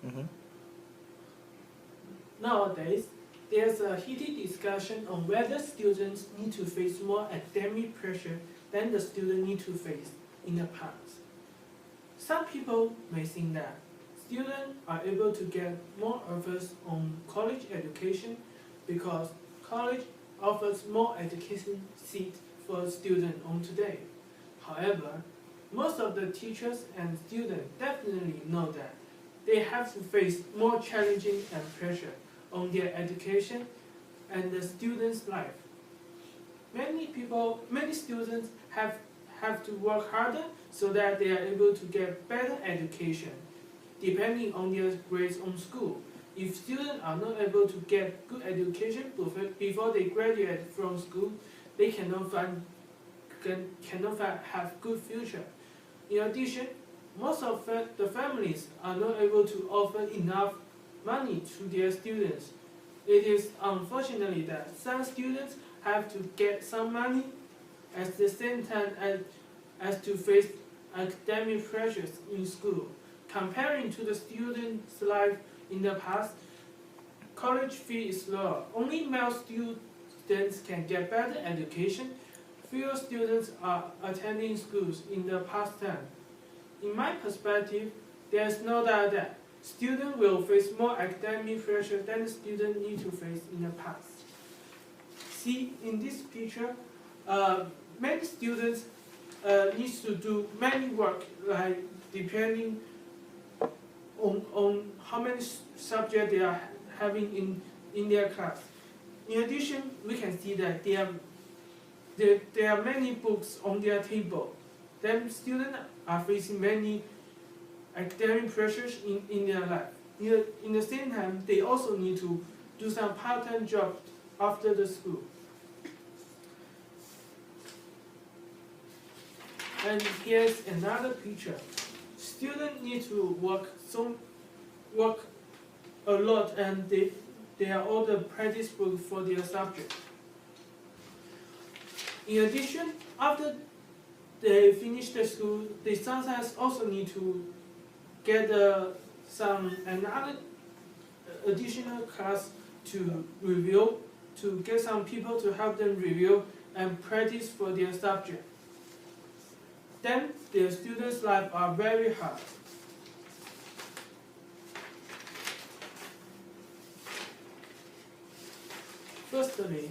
Mm-hmm. Nowadays, there's a heated discussion on whether students need to face more academic pressure than the students need to face in the past. Some people may think that students are able to get more offers on college education because college offers more education seats for students on today. However, most of the teachers and students definitely know that they have to face more challenging and pressure on their education and the student's life. Many students have to work harder so that they are able to get better education, depending on their grades on school. If students are not able to get good education before they graduate from school, they cannot have good future. In addition, most of the families are not able to offer enough money to their students. It is unfortunately that some students have to get some money at the same time as to face academic pressures in school. Comparing to the student's life in the past, college fee is lower. Only male students can get better education. Fewer students are attending schools in the past time. In my perspective, there is no doubt that students will face more academic pressure than the students need to face in the past. See, in this picture, many students need to do many work, like depending on how many subjects they are having in their class. In addition, we can see that there are many books on their table. Then students are facing many academic pressures in their life. In the same time, they also need to do some part-time job after the school. And here's another picture. Students need to work a lot, and they are all the practice book for their subject. In addition, after they finish the school, they sometimes also need to get another additional class to review, to get some people to help them review and practice for their subject. Then their students' life are very hard. Firstly,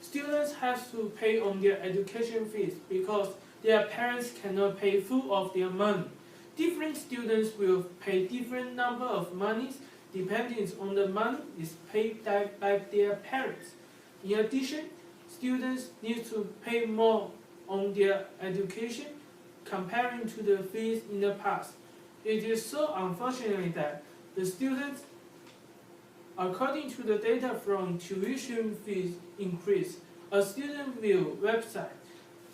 students have to pay on their education fees because their parents cannot pay full of their money. Different students will pay different number of monies depending on the money is paid by their parents. In addition, students need to pay more on their education comparing to the fees in the past. It is so unfortunate that the students, according to the data from tuition fees increase, a student view website.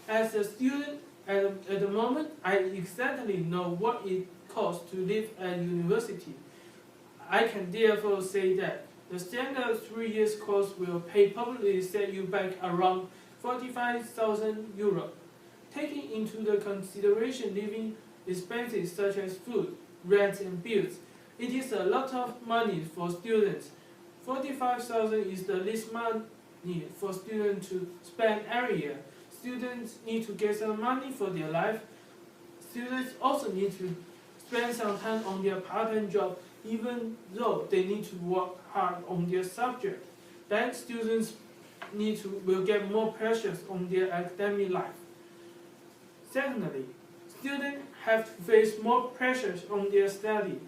As a student at the moment, I exactly know what it costs to live at university. I can therefore say that the standard 3 years course will probably set you back around 45,000 euros. Taking into the consideration living expenses such as food, rent and bills, it is a lot of money for students. 45,000 is the least money for students to spend every year. Students need to get some money for their life. Students also need to spend some time on their part-time job, even though they need to work hard on their subject. Then students will get more pressures on their academic life. Secondly, students have to face more pressures on their study.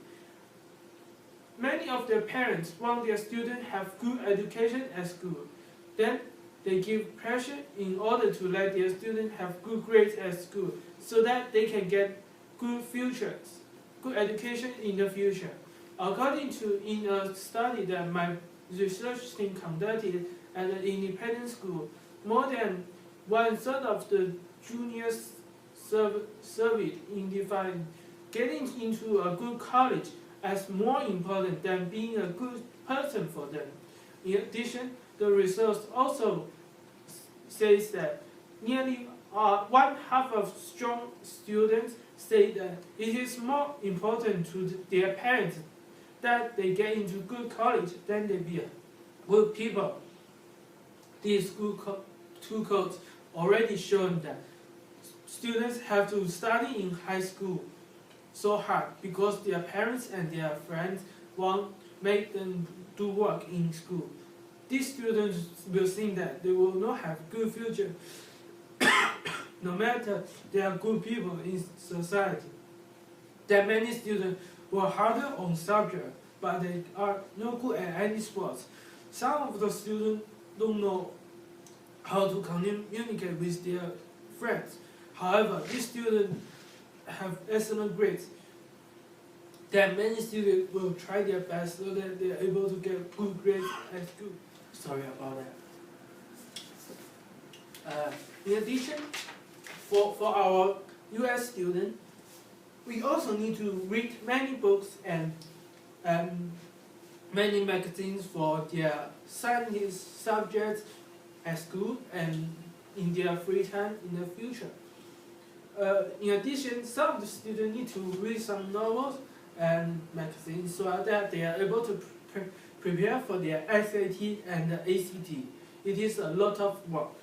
Many of their parents want their students have good education at school. Then they give pressure in order to let their students have good grades at school so that they can get good futures, good education in the future. According to in a study that my research team conducted at an independent school, more than 1/3 of the juniors surveyed identified getting into a good college as more important than being a good person for them. In addition, the research also says that nearly 1/2 of strong students say that it is more important to their parents that they get into good college, then they be good people. These two codes already shown that students have to study in high school so hard because their parents and their friends won't make them do work in school. These students will think that they will not have good future no matter they are good people in society. That many students work harder on subject, but they are not good at any sports. Some of the students don't know how to communicate with their friends. However, these students have excellent grades. That many students will try their best so that they are able to get good grades at school. Sorry about that. In addition, for our US students, we also need to read many books and many magazines for their science subjects at school and in their free time in the future. In addition, some of the students need to read some novels and magazines so that they are able to prepare for their SAT and the ACT. It is a lot of work.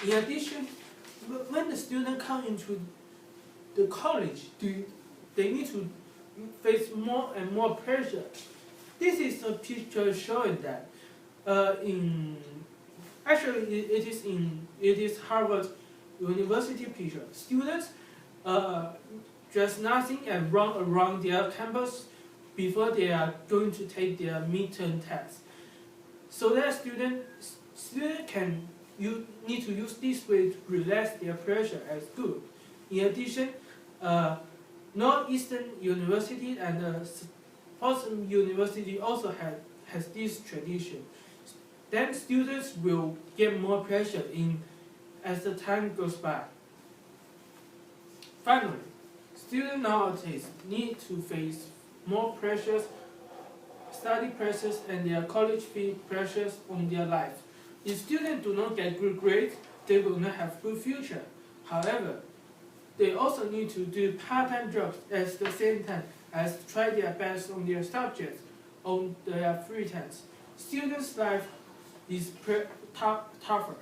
In addition, when the students come into the college, they need to face more and more pressure. This is a picture showing that it is Harvard University picture. Students dress nothing and run around their campus before they are going to take their midterm test. So that students need to use this way to relax their pressure at school. In addition, Northeastern University and Boston University also has this tradition. Then students will get more pressure as the time goes by. Finally, students nowadays need to face more pressures, study pressures, and their college fee pressures on their life. If students do not get good grades, they will not have good future. However, they also need to do part-time jobs at the same time as try their best on their subjects on their free times. Students' life is tougher.